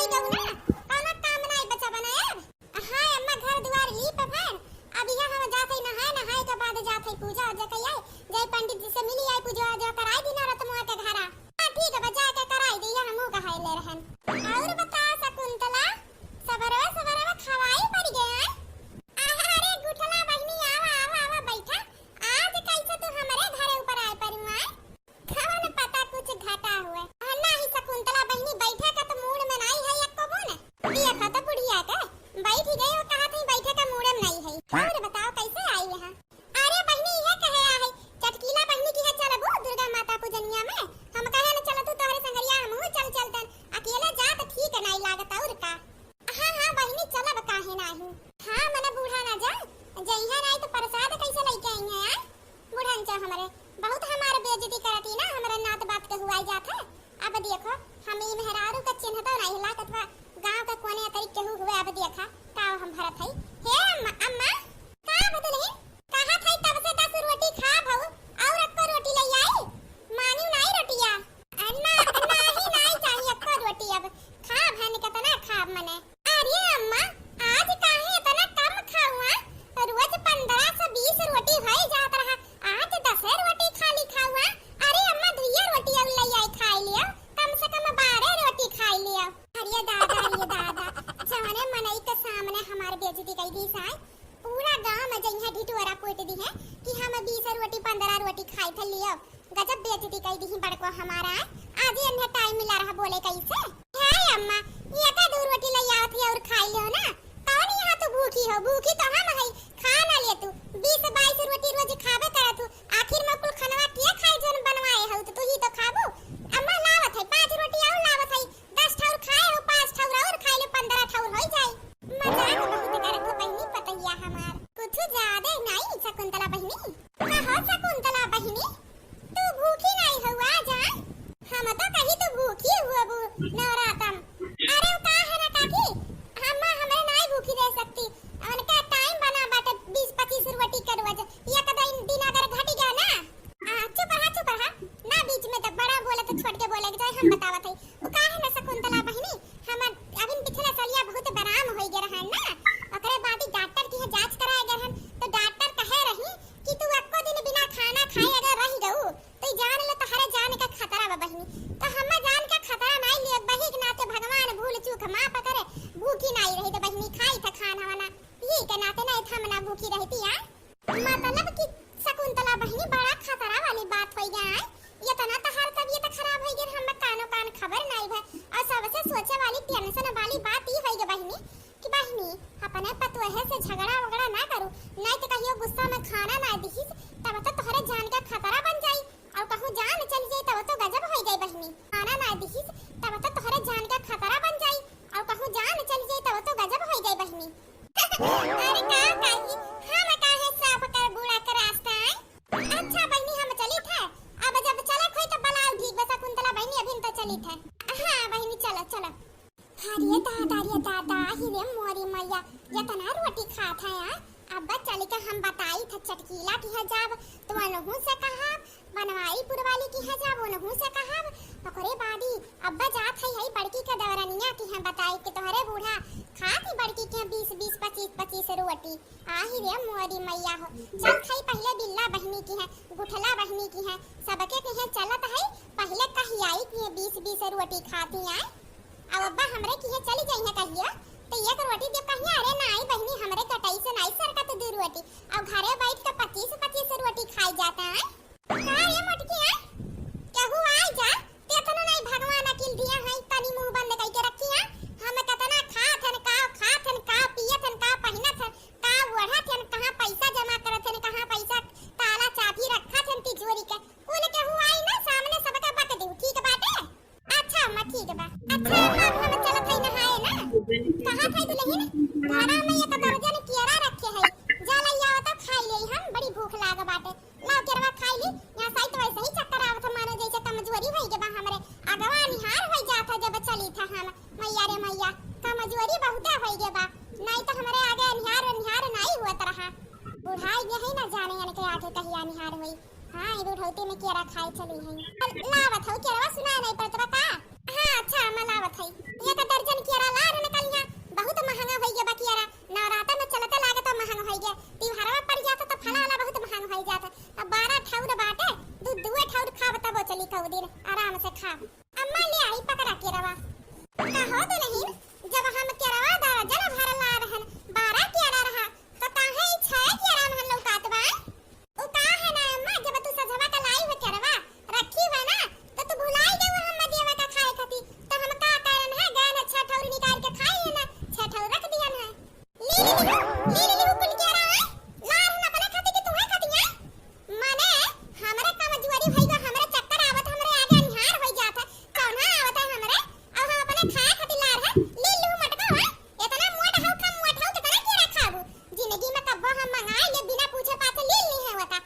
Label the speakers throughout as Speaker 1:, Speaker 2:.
Speaker 1: होई जाऊ ना कौन काम नहीं बचा बनाया। हां अम्मा घर द्वार लीप भर अब यहां हम जाते नहाए के बाद जाते पूजा उजा कइए जय पंडित जी से मिली आई पूजा उजा कराई दिना रतमुआ के घरा। हां ठीक है बजा के कराई दिया हमहू कहाई ले रहन। और बता शकुंतला सबरवा खवाई पड़ गया। अरे गुठला बहनी आवा बैठा आज कैसे तू हमारे घरे ऊपर आए परुआ कौन पता कुछ घटा हुआ नहीं। शकुंतला बहनी बैठे का तो मूड में नहीं है एक को ने देखा तो बुढ़िया के बैठ ही गई और कहा थी बैठे का मूड में नहीं है। और बताओ कैसे आई यहां। अरे बहनी ये कहे है चटकीला बहनी की है चलबो दुर्गा माता पूजनिया में हम कहे न चल तू तोहरे संगरिया हमहू चलतन अकेले जा तो ठीक नहीं लागत और का। हां बहनी चलब काहे नाही। हां मने बूढ़ा ना जा जइहा नहीं तो प्रसाद कैसे लेके आई है यार बूढ़न चा हमारे बहुत हमारे बेइज्जती करती ना हमारे नात बात के हुआ जात है। अब देखो हम ई मेहरारू का चिन्ह तो नहीं लागत बा गांव का कोने करी केहू हुए अब देखा का हम भरत है। हे अम्मा का बदले कहा था तब से 10 रोटी खा भऊ और एक रोटी ले आई मानी नहीं रोटिया अन्ना नहीं चाहिए एक रोटी अब खा भन के तना खा मने। अरे अम्मा आज काहे इतना कम खाऊं रोज 15 से 20 रोटी होई जात रहा आज 10 रोटी खाली खाऊं। अरे अम्मा 2 रोटी और ले आई खाई लियो कम से कम 12 रोटी खाई लियो। अरे दादा जवाने मनई के सामने हमारे बेइज्जती कई दी साई पूरा गांव में जइहा ढिटोरा पोट दी है कि हम 20 रोटी 15 रोटी खाई थ लियो गजब बेइज्जती कई दी बड़को हमारा आज इन्हें टाइम मिला रहा बोले कैसे। हाय अम्मा ये का 2 रोटी ले आवत है और खाई लियो ना कौन यहां तो भूखी तो हम है खा ना ले तू 20 22 रोटी रोज खाबे करत तू आखिर में कुल खनवा के खाई जोन बनवाए हो तो ही तो खाबू। अम्मा लावत है 5 रोटी और लावत है 10 ठौर खाए हो 5 ठौर और खाई ले 15 ठौर हो जाए। मजाक बहुत करत हो बहनी पतैया हमार कुछ ज्यादा नहीं शकुंतला बहनी। हां हो शकुंतला बहनी तू भूखी नहीं हुआ जा हम तो कहीं तो भूखी हुआ बू नवरातम। अरे का है ना काकी अम्मा हमें नहीं भूखी रह सकती उनका टाइम बना बाटे 20 25 रोटी करवा ये कदा दिन अगर घट गया ना चुप रहा ना बीच में तो बड़ा बोले तो छोड़ के बोले जाए हम बतावत है वो का है ना शकुंतला बहनी हम अभी पिछले सालिया बहुत बराम होई गे रहन ना ओकरे बाद डॉक्टर की जांच कराए गे रहन तो डॉक्टर कहे रही कि तू एको दिन बिना खाना खाए अगर रह गऊ तो जान ले तहरे जान का खतरा बा बहनी तो हम जान का खतरा नहीं लिए बही के नाते भगवान भूल चूक माफ करे भूखी नहीं रही तो बहनी खाई था खाना वाना ये के नाते नहीं था मना भूखी रहती यार मतलब कि शकुंतला बहनी बड़ा खतरा वाली बात हो गया है ये तना तो हर तबीयत खराब हो गई हम कानो कान खबर नहीं है और सबसे सोचे वाली टेंशन वाली बात ही है बहनी कि बहनी अपने पतोहे से झगड़ा वगड़ा ना करू नहीं तो कहियो गुस्सा में खाना ना दिखी तब तो तोहरे जान का खतरा बन जाई और कहूं जान चली जाई तब तो गजब हो गई बहनी खाना ना दिखी तब तो तोहरे जान का खतरा बन जाई और कहूं जान चली जाई तब तो गजब हो गई बहनी। अरे का काकी हम काहे साफ कर बूढ़ा का रास्ता है। अच्छा बहनी हम चली थे अब जब चले खोई तो बलाओ ठीक बस शकुंतला बहनी अभी तो चली थे। हां बहनी चलो अरे दादा ही रे मोरी मैया ये तना रोटी खात है यार अब चली के हम बताई था चटकीला की है जब तो अनहु से कहा बनवाई पुरवाली की है जब अनहु से कहा ओकरे बादी अब्बा जात है बड़की का दवरनिया की है बताई कि तोहरे बूढ़ा खाती बड़की के 20 25 रोटी आही रे मोरी मैया हो चल खाई पहले बिल्ला बहनी की है गुठला बहनी की है सबके के है चलत है पहले कही आई कि 20 रोटी खाती आए अब अब्बा हमरे की है चली जाई है कहिया तो एक रोटी दे कहिया अरे नहीं बहनी हमरे कटाई से नहीं सरका तो 2 रोटी अब घरे बैठ के 25 रोटी खाई जाता है का ये मोटकी है केहू आई जा तेतनो नहीं भगवान अकिल दिया है तनी मुंह बंद करके रखी है हम कतना खाथन का पियथन का पहिनथन का ओढ़थन कहां पैसा जमा करथन कहां पैसा ताला चाबी रखथन तिजोरी के कुल केहू आई ना सामने सबका बक दे ठीक बाटे। अच्छा अम्मा ठीक बा अच्छा अब हम चलत है नहाए ना कहां थे दुल्हन घरा में एक दर्जन केरा रखे है जा लइया तो खाई ले हम बड़ी भूख लाग बाटे लाओ केरवा खाई ली यहां साई तो वैसे ही चक्कर आवत मानो जैसे कमजोरी होई के बा हमरे अगवा निहार हो जाता जब चली था हम मैया रे मैया कमजोरी बहुत होई के बा नहीं तो हमरे आगे निहार नहीं हुआ तरह बुढ़ाई ये है ना जाने यानी के आगे कहिया निहार होई। हां ये बुढ़ौती में केरा खाई चली है लावत हो केरवा सुना नहीं पड़त बता। हां अच्छा मैं लावत है ये का दर्जन केरा अपने खाए खातिर लार है ले लू मटका है इतना मोटा हाउ तो करे के रखाबू जिंदगी में कब्बो हम मंगाए ले बिना पूछे पाछे ले ली है वता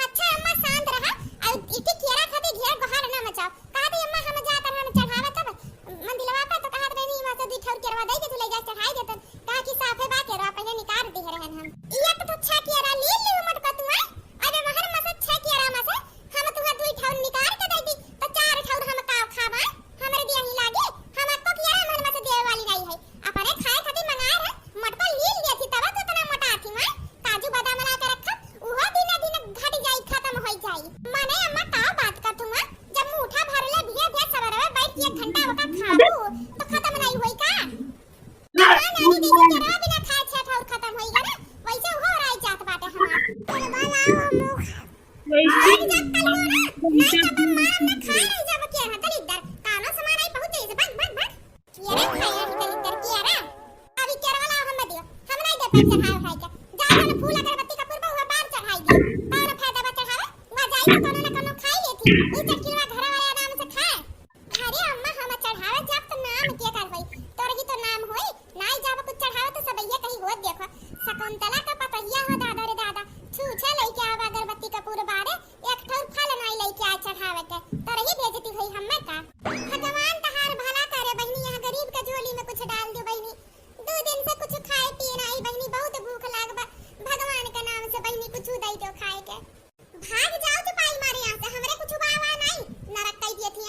Speaker 1: अच्छा अम्मा शांत रहा और इति केरा खातिर घेर बहार ना मचाओ कहते अम्मा हम जात हम चढ़ावा तब मंदिलवा पे तो कहत रहनी वहां से 2 ठौर केरवा दे के तू ले जा चढ़ाई देत कहा कि साफे बा केरवा पहले निकाल दी रहन हम इया तो अच्छा केरा ले लू मटका तू है अबे महर में से 6 केरा में से हम तुहा 2 ठौर निकाल के दे दी तो 4 ठौर हम का खाबा हमरे दिया ही लागे हम को केरा मन में से देवे वाली नहीं है अपने खाए खातिर मंगाए है मटका ले लिया थी तब तो इतना मोटा थी मैं काजू बादाम ला के रखा उहो दिन घट जाई खत्म हो जाई माने अम्मा का बात कर तुम जब मुठा भर ले भिया भिया सवेरे बैठ 1 घंटा होका खाबू तो खत्म नहीं होई का नानी दी केरा बिना खाए 6 ठौर खत्म होई ना वैसे हो रहा जात बाटे हमार बनाओ मुख
Speaker 2: वैसे
Speaker 1: जब कल हो ना नहीं तब मार न खा नहीं जब के हतल इधर कानो सामान आई पहुंचे से भाग ये रे खाया हतल इधर के रे अभी केरा वाला हम दियो हम नहीं दे पैसे चढ़ाए खाए के जा ने फूल अगरबत्ती का पूर्व हुआ बार चढ़ाई दे और फायदा बा चढ़ावे वहां जाई तो कोनो न कोनो खाई लेती ई चटकीवा घर वाले आराम से खाए अरे अम्मा हम चढ़ावे जब तो नाम के करवई तोर ही तो नाम होई नहीं जब कुछ चढ़ावे तो सब ये कहीं हो देखो शकुंतला का पतैया हो दादा रे दादा छूछे लेके आवा अगरबत्ती का पूरा बारे एक ठौर फल नहीं लेके आ चढ़ावे के तोर ही बेइज्जती होई हम्मे का भगवान तहार भला करे बहनी यहां गरीब का झोली में कुछ डाल दे बहनी 2 दिन से कुछ खाए पिए नहीं बहनी बहुत भूख लागबा भगवान के नाम से बहनी कुछ दे दो खाए के भाग जाओ तो पाई मारे यहां से हमरे कुछ बावा नहीं नरक कई दिए थी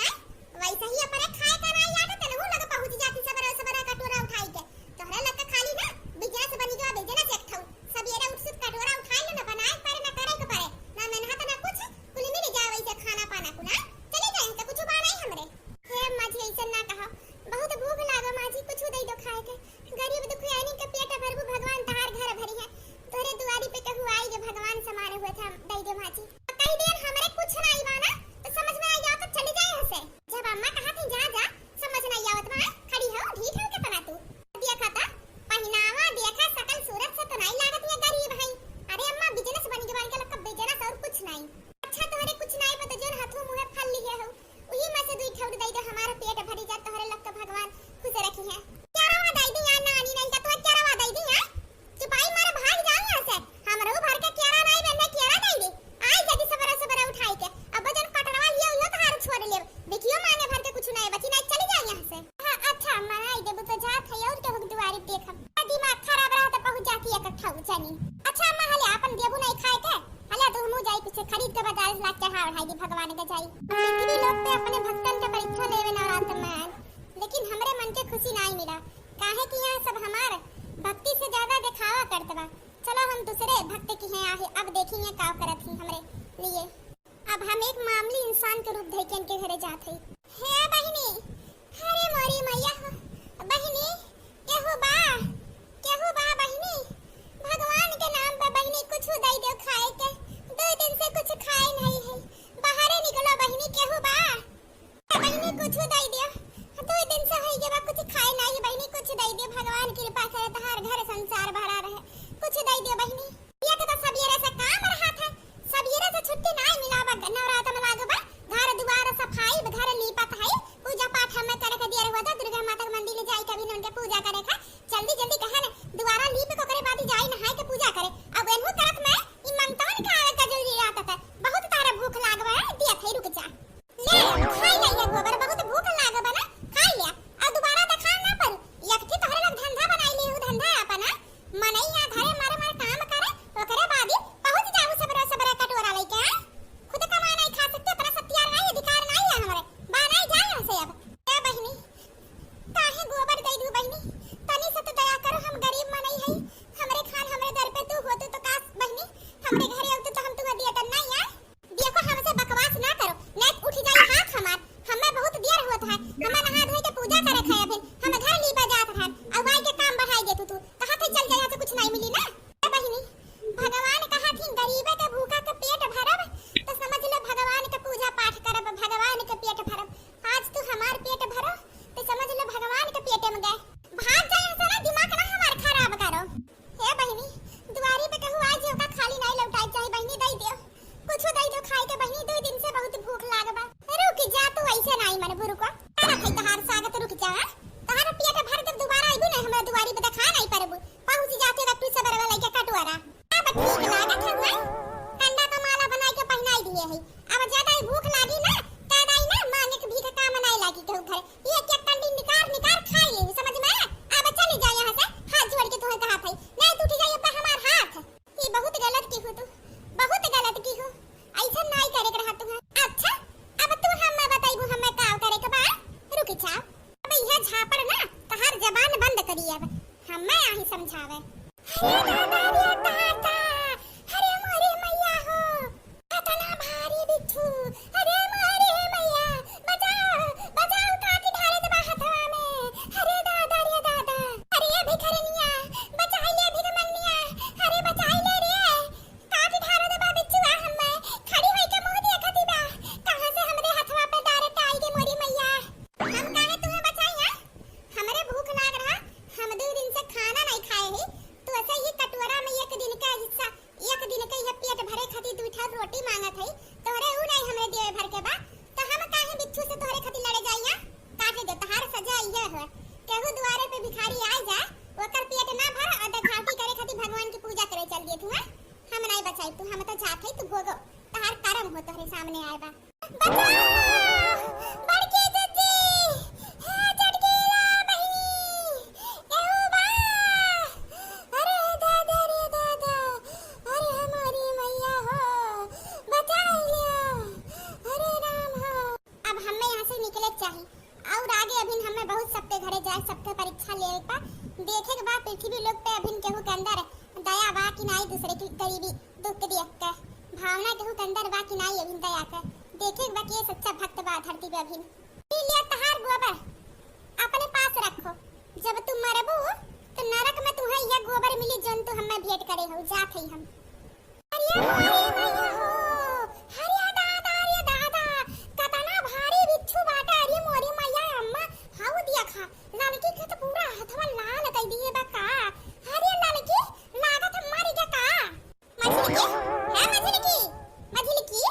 Speaker 1: वैसे ही अपने खाए का नहीं याद तने वो लग पहुंच जाती सबरा कटोरा उठाई के तोहरा लग खाली ना बिजनेस बनी जो बिजनेस एक थाऊ सब ये उठ सुट कटोरा उठाई ले ना बनाए पर ना करे के परे ना मेहनत ना कुछ कुल मिल जाए वैसे खाना पाना कुना चले जाए तो कुछ बा नहीं हमरे हे माजी ऐसा ना कहो बहुत भूख लागा माजी कुछ दे दो खाए के गरीब दुखियानी के पेट भरबू भगवान तहार घर भरी है तोरे दुआरी पे कहू आई जो भगवान समारे हुए थे दे दे माजी कई देर हमरे कुछ नहीं बाना तो समझ में आ जाओ तो चले जाए हसे जब अम्मा कहा थी जा जा समझ नहीं आवत बा खड़ी हो ढीठ हो के तना तू देखा था पहनावा देखा सकल सूरत से तो नहीं लागत है गरीब है अरे अम्मा बिजनेस बनी जवान के लक बिजनेस और कुछ नहीं अच्छा तोहरे कुछ नहीं पता जोन हाथों मुंह फल लिए हो उही में से 2 ठौर दे दे हमारा पेट भरी जा तोहरे लक भगवान खुश रखी है क्या रवा दे दी यार नानी नहीं का तो क्या रवा दे दी यार चुपाई मारे भाग जाओ यहां से हमरो भर के केरा नहीं बनने केरा दे दी आई जल्दी सबरा उठाई के अब जन कटरवा लियो यो तो हार छोड़ ले देखियो माने भर के कुछ नहीं बची नहीं चली जा यहां से हां अच्छा मनाई देबू तो जा थे और के दुआरी देखब दिमाग खराब रहा तो पहुंच जाती है इकट्ठा जानी अच्छा अम्मा हले अपन देबू नहीं खाए के हले तो हमू जाई कुछ खरीद के बाजार से लाके चढ़ा उठाई दी भगवान के जाई इतनी लोग पे अपने भक्तन के परीक्षा लेवे नवरात्र में लेकिन हमरे मन के खुशी नहीं मिला काहे कि यहां सब हमार भक्ति से ज्यादा दिखावा करत बा चलो हम दूसरे भक्त की हैं आहे अब देखेंगे का करत ही हमरे लिए अब हम एक मामूली इंसान के रूप धइकन के घरे जात हई हे बहिनी अरे मोरी मैया बहिनी केहू बा बहिनी भगवान के नाम पे बहिनी कुछ दे दो खाए के 2 दिन से कुछ खाए नहीं है बाहर निकलो बहिनी केहू बा बहिनी कुछ दे दियो 2 दिन से होई के बा कुछ खाए नहीं बहिनी कुछ दे दियो भगवान कृपा करे तहार घर संसार भरा रहे कुछ दे दियो बहिनी ये तो सबेरे से काम रहा था सबेरे से छुट्टी नहीं मिलावा नवरात्र में लागबा घर दुआर सफाई घर लीपत है पूजा पाठ हमें करे के दिया हुआ था दुर्गा ये झापड़ ना तहार जबान बंद करी अब हमें आही समझावे। अरे दादा रे दादा, अरे मोरे मैया हो, कितना भारी बिच्छू, अरे मोरे मैया, बचाओ बचाओ, काटी ढाले दबा हथवा में, अरे दादा रे दादा, अरे ये भिखरनिया बचाई ले, भिखमंगनिया अरे बचाई ले रे, काटी ढाले दबा बिच्छुआ हमें खड़ी होई के मुंह देखती बा, कहां से हमरे हथवा पे डायरेक्ट आई के मोरी मैया। हम काहे तुम्हें बचाई? हमरे भूख लाग रहा, हम 2 दिन से खाना नहीं खाए ही, तो ऐसे ही कटोरा में एक दिन का हिस्सा, एक दिन के ये पेट भरे खातिर 2 ठा रोटी मांगत है, तोरे उ नहीं हमरे देवे भर के बा, तो हम काहे बिच्छू से तोरे खातिर लड़े जाइया? काटे दे, तहार सजा इहे है, केहू द्वारे पे भिखारी आ जा, ओकर पेट ना भर और दघाटी करे खातिर भगवान की पूजा करे चल दिए तू। हम नहीं बचाई तू, हम तो जात है तू भोगो, तहार कर्म हो तोरे सामने आए बा। बचाओ बड़की दीदी, हे चटकीला बहिनी, केहू बा, अरे दादा रे दादा, अरे हमारी मैया हो, बचा लियो, अरे राम हो। अब हमें यहाँ से निकले चाहिए और आगे अभी हमें बहुत सबके घरे जाए, सबके परीक्षा ले पा देखे के बाद पृथ्वी लोग पे अभी केहू के अंदर दया बा कि नहीं, दूसरे की गरीबी दुख देख के भावना केहू के अंदर बा कि नहीं, अभी दया के देखे के बा कि ये सच्चा भक्त बा धरती पे। अभी लिया तहार गोबर अपने पास रखो, जब तुम मरबू तो नरक में तुम्हें यह गोबर मिली जोन तू हमें भेंट करे हो, जात है हम। अरे मैया हो, अरे दादा रे दादा, कितना भारी बिच्छू बाटा, अरे मोरी मैया अम्मा हाउ दिया खा, लड़की के तो पूरा हथवा लाल कर दिए बा का, अरे लड़की लागत मारी के का, मछली की है, मछली की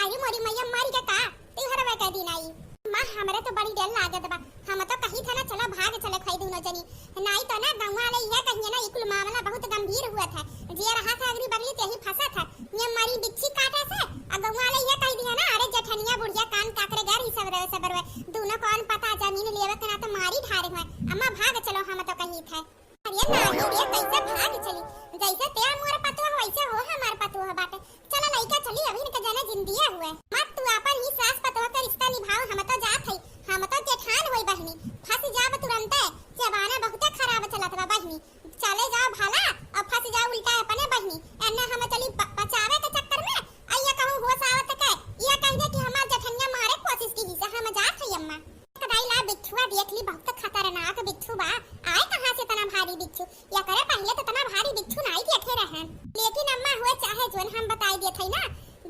Speaker 1: अरे मोरी मैया मारी के का, तू हरवा कर दी नहीं मां, हमरे तो बड़ी डर लागत बा, हम तो कहीं था ना चला भाग चले खाई दूनो जनी, नहीं तो ना गांव वाले यह कहिए ना इकुल मामला बहुत गंभीर हुआ था, जे रहा था अगली बगली ते ही फंसा था, ये मारी बिच्छी काटे से और गांव वाले यह कह दिया ना, अरे जठनिया बुढ़िया कान काकरे घर ही सब रहे दोनों कौन पता जमीन लेवे के ना तो मारी ठारे हुए, अम्मा भाग चलो, हम तो कहीं थे। अरे नाही रे, कैसे भाग चली, जैसे ते मोर पतवा वैसे हो हमार पतवा बाटे, चला लइका चली अभी न के जाने जिंदगी हुए, मत तू अपन ही सास पतवा का रिश्ता निभाओ, हम तो जात है, हम तो जेठान होई बहनी, फंस जाब तुरंत, जबाना बहुत खराब चलत बा बहनी, चले जाओ भाला और फंस जाओ उल्टा अपने बहनी, एन्ना हम चली बचावे के चक्कर में अइया कहूं होश आवत के, ये कह दे कि हमार जठनिया मारे कोशिश की से हम जात है अम्मा। कदाई ला बिच्छुआ देख ली, बहुत खतरनाक बिच्छू बा, आए कहां से तना भारी बिच्छू, या करे पहले तो तना भारी बिच्छू नहीं देखे रहे, लेकिन अम्मा हुए चाहे जोन हम बताई देत है ना,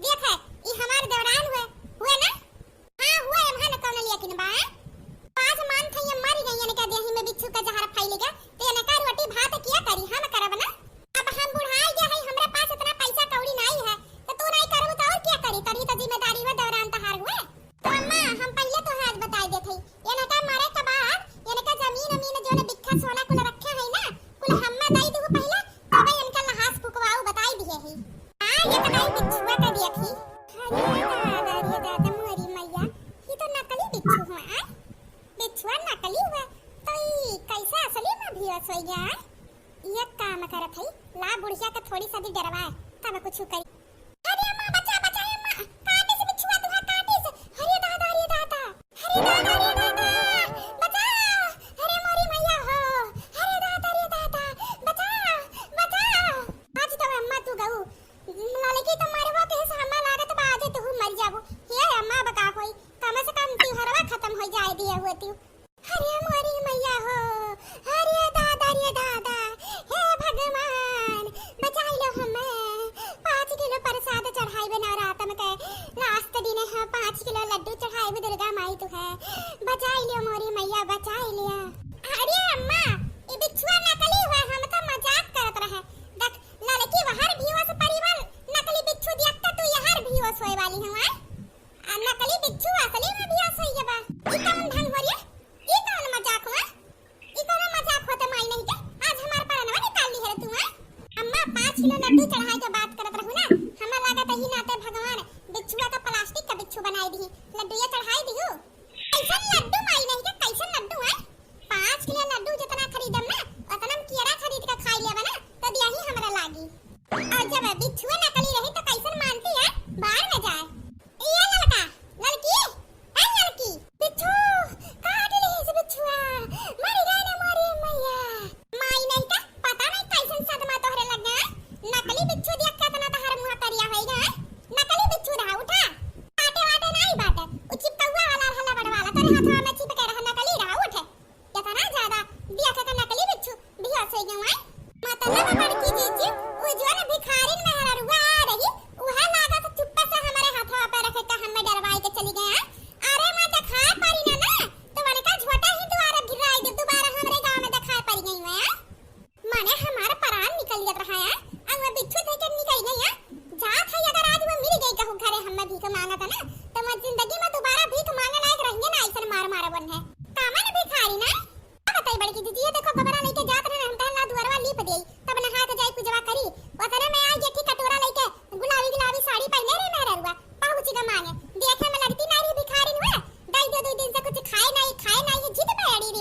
Speaker 1: देख ई हमार दौरान हुए ना, हां हुए हम न कौन लेकिन बा 5 मान थे ये मर गई ने का देही में बिच्छू का जहर फैलेगा, ते न का रोटी भात किया करी हम करब ना, अब हम बुढ़ाई गए है, हमरे पास इतना पैसा कौड़ी नहीं है, तो तू नहीं करबू तो और क्या करी, तरी तो जिम्मेदारी में दौरान तहार हुए, तो अम्मा हम पहले तो हाथ बताई देत है, ये न का मरे के बाद ये न का जमीन अमीन जो ने बिक्खा सोना कुल रखे है ना, कुल हम्मा दई दू पहले, तबे इनका लहास फुकवाऊ बताई दिए है, हां ये कदाई बिच्छुआ का देखी, अरे दादा रे दादा मोरी मैया, ये तो नकली बिच्छू हुआ है, बिच्छुआ नकली हुआ, तो ई कैसे असली में भी हो गया, ये काम करत है, ला बुढ़िया के थोड़ी सा दी डरवाए तब कुछ करी, अरे अम्मा बचा बचा अम्मा, काटे से बिच्छुआ तुहा काटे से, अरे दादा रे दादा, अरे दादा रे दादा, बचाओ, अरे मोरी मैया हो, अरे दादा रे दादा, बचाओ बचाओ, आज तो अम्मा तू गऊ लड़की तो मरवा के सामा लागत बा, आज तू मर जाबू, हे अम्मा बका होई, कम से कम तिहरवा खत्म हो जाए दिए हुए तू, अरे मोरी मैया हो, अरे दादा रे दादा, हे भगवान बचा लो हमें, 5 किलो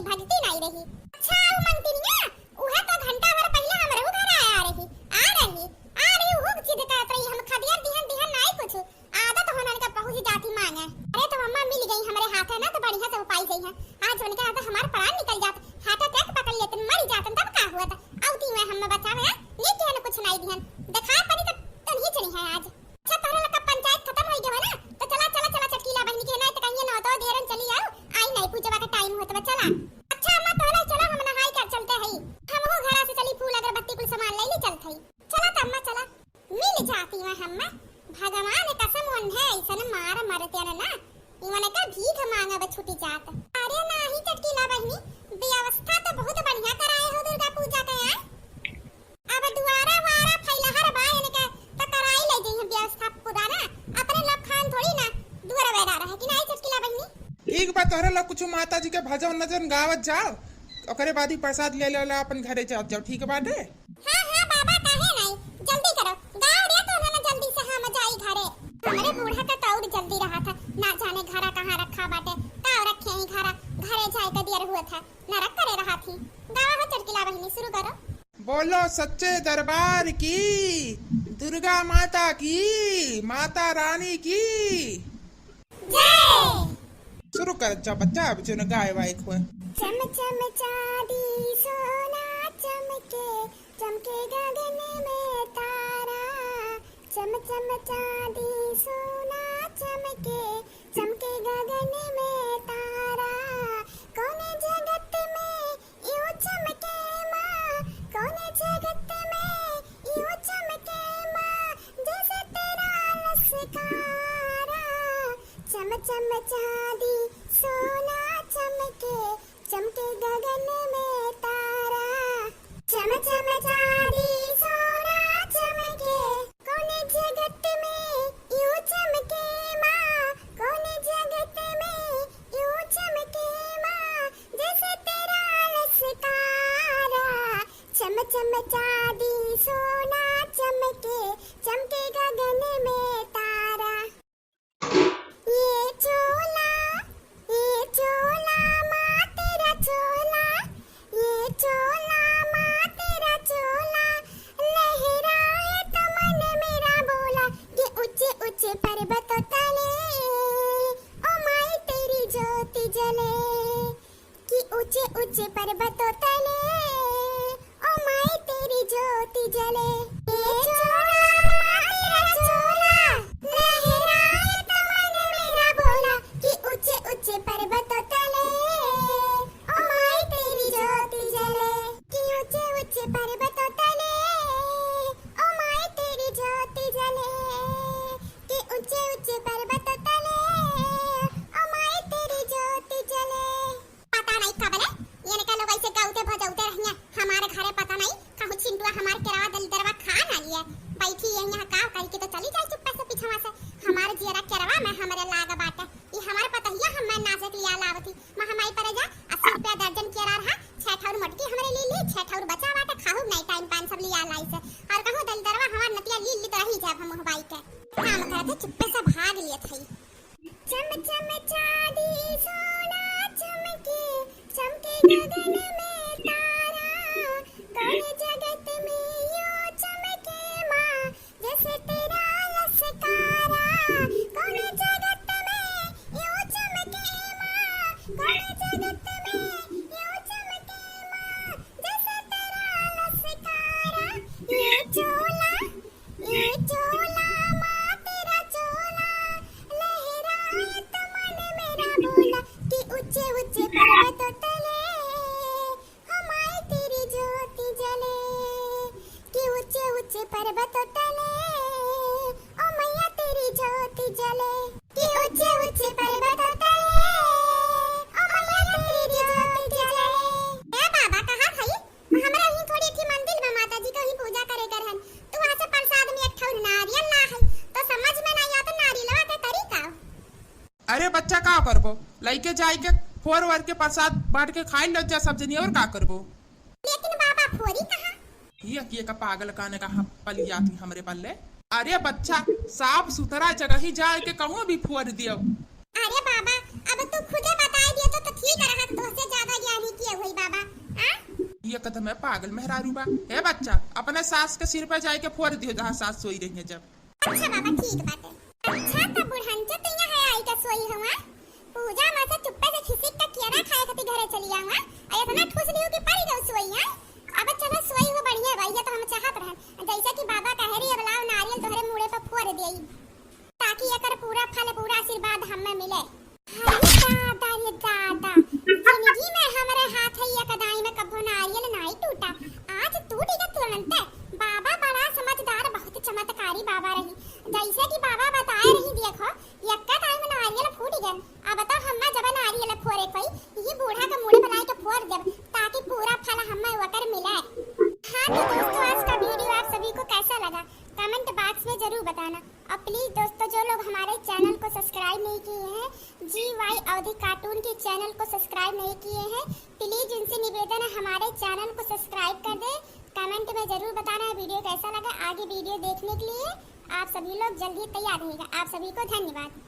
Speaker 1: भगती नहीं रही। अच्छा वो मंतिनिया उहे तो घंटा भर पहले हमरे उ घर आ रही वो चीज कहत रही हम खदिया दिहन दिहन नहीं कुछ आदत होने का पहुंच जाती मांगे। अरे तो मम्मा मिल गई हमारे हाथ है ना तो बढ़िया से पाई गई है। आज उनका तो हमार प्राण निकल जात हाथ अटैक पकड़ लेते मर जातन तब का हुआ था औती में हम बचावे ये कहने कुछ नहीं दिहन दिखा पड़ी तो नहीं चली है आज। अच्छा तोहरा लोग का पंचायत खत्म हो गया ना तो चला चला चला चटकीला बहन के ना तो कहिए ना तो देरन चली आओ आई नहीं पूजवा का टाइम होत बा चला। अच्छा अम्मा तोहरा चलो हम नहाई कर चलते हई हम हो घरा से चली फूल अगरबत्ती कुल सामान ले चलत हई चला त अम्मा चला मिल जाती है हम भगवान कसम वन है ऐसा मार मरते ना इवन का भीख मांगा बा छुटी जात। अरे नाही चटकीला बहनी व्यवस्था तो बहुत बढ़िया कराए हो दुर्गा पूजा के यार अब दुआरा वारा फैलहर बायन के त कराई ले जई व्यवस्था पूरा ना अपने लोग खान थोड़ी ना दुआरा वेरा रहे कि नहीं चटकीला बहनी।
Speaker 2: एक बात तोहरा लोग कुछ माता जी के भजन नजर गावत जाओ ओकरे बाद ही प्रसाद ले ले अपन घरे जाओ ठीक बाटे।
Speaker 1: हां हां बाबा काहे नहीं जल्दी करो गाँव रे तो ना जल्दी से हम जाई घरे हमारे बूढ़ा का तौर जल्दी रहा था ना जाने घरा कहाँ रखा बाटे ताव रखे ही घरे जाए का देर हुआ था ना रख करे रहा थी। गावा हो चटकीला बहनी शुरू करो।
Speaker 2: बोलो सच्चे दरबार की दुर्गा माता की माता रानी की
Speaker 1: जय।
Speaker 2: शुरू कर जा बच्चा अब जो गाय वाय खोए।
Speaker 1: चम चम चांदी सोना चमके चमके गगन में तारा चम चम चांदी सोना चमके चमके गगन में तारा कौन जगत में यूं चमके माँ कौन जगत में यूं चमके माँ जैसे तेरा लसकारा चम चम चांदी सोना चमके चमके गगन में तारा चम चम चांदी सोना चमके कौन जगत में यूं चमके माँ कौन जगत में यूं चमके माँ जैसे तेरा लसकारा चम चम चांदी सोना चमके चमके गगन में तारा। ये चोला माँ तेरा चोला ये चोला माँ तेरा चोला लहराए तो मन मेरा बोला ये ऊंचे ऊंचे पर्वतों तले ओ माई तेरी ज्योति जले कि ऊंचे ऊंचे पर्वतों तले ओ माई तेरी ज्योति जले। ये चोला माँ तेरा चोला लहराए तो मन मेरा बोला कि ऊंचे ऊंचे पर्वतों तले ओ माई तेरी ज्योति जले कि ऊंचे ऊंचे पर्वतों तले ओ माई तेरी ज्योति जले कि ऊंचे ऊंचे पर्वतों तले ओ माई तेरी ज्योति जले। पता नहीं कब है ये निकल लोग ऐसे गाउते भजौते रहिए हमारे घरे पता नहीं कहूं चिंटुआ हमार केरवा दल दरवा खा ना लिए बैठी यहां काव कह के तो चली जाए चुप्पे से पीछवा से हमारे जियरा केरवा में हमरे लाग बाटे ये हमारे पता ही हम मैं नाचे के लिए लावती महामाई पर जा 80 रुपया दर्जन केरा रहा 6 ठौर मटकी हमरे ले ली 6 ठौर बचा बाटे खाहू नहीं टाइम पान सब लिया लाई से और कहूं दल दरवा हमार नतिया ली तो रही जाब हम बाई के काम करते चुप्पे से भाग लिए थई। चम चम चांदी सोना चमके चमके गगन में तारा कौन जगत में यूं चमके माँ जैसे तेरा लसकारा कौन जगत में यूं चमके माँ कौन जगत में यूं चमके माँ जैसे तेरा लसकारा। ये चोला माँ तेरा चोला लहराए तो मन मेरा बोला कि ऊंचे ऊंचे पर्वतों तले हमारी तेरी ज्योति जले कि ऊंचे ऊंचे पर्वतों तले ओ मैया तेरी ज्योति जले कि ऊंचे ऊंचे पर्वतों तले ओ मैया तेरी ज्योति जले। ए बाबा कहाँ थई हमरा ही थोड़ी थी मंदिर में माता जी को ही पूजा करे करहन तू वहां से प्रसाद में एक ठौर नारियल ना है तो समझ में नहीं आता नारियलवा के तरीका।
Speaker 2: अरे बच्चा का करबो लइके जाई के फोर वर के प्रसाद बांट के खाई लो जा सब जनी और का करबो।
Speaker 1: लेकिन बाबा फोरी कहाँ
Speaker 2: ये किए का पागल काने का पलिया थी हमरे पल्ले। अरे बच्चा साफ सुथरा जगह ही जाए के कहूं भी फोड़ दियो।
Speaker 1: अरे बाबा अब तू खुदे बता दिया तो ठीक रहा तो से ज्यादा ज्ञानी की
Speaker 2: लगता मैं पागल मेहरारू बा। हे बच्चा, अपने सास के सिर पे जाए के फोड़ दियो जहाँ सास सोई रही है जब।
Speaker 1: अच्छा बाबा ठीक बात है। अच्छा तो बुढ़ानचा तो यहाँ है आई का सोई हुआ पूजा मां से चुप्पे से खिसिक का किया खाए खाती घरे चली आऊंगा अय इतना ठूस लियो कि पड़ी गौ सोई है। अब चलो सोई हो बढ़िया भाई ये तो हम चाहत रहन जैसे कि बाबा कहे रही बलाव नारियल तोहरे मुड़े पे फोड़ देई ताकि एकर पूरा फल पूरा आशीर्वाद हमें मिले। अरे दादा ये दादा जिंदगी में हमारे हाथ है ये कदाई में कभो नारियल नहीं टूटा आज टूट गया तुरंत। बाबा बड़ा समझदार बहुत चमत्कारी बाबा रही जैसे कि बाबा बताए रही देखो यक्का टाइम में नारियल फूट गए। अब तो हम्मा जब नारियल फोड़े कोई ये बूढ़ा का मुड़े बनाए के फोड़ देब ताकि पूरा फल हमें वकर मिले। हाँ तो दोस्तों आज का वीडियो आप सभी को कैसा लगा कमेंट बॉक्स में जरूर बताना और प्लीज दोस्तों जो लोग हमारे चैनल को सब्सक्राइब नहीं किए हैं GY अवधि कार्टून के चैनल को सब्सक्राइब नहीं किए हैं प्लीज इनसे निवेदन है हमारे चैनल को सब्सक्राइब कर दे। कमेंट में जरूर बताना वीडियो कैसा लगा। आगे वीडियो देखने के लिए आप सभी लोग जल्दी तैयार रहिएगा। आप सभी को धन्यवाद।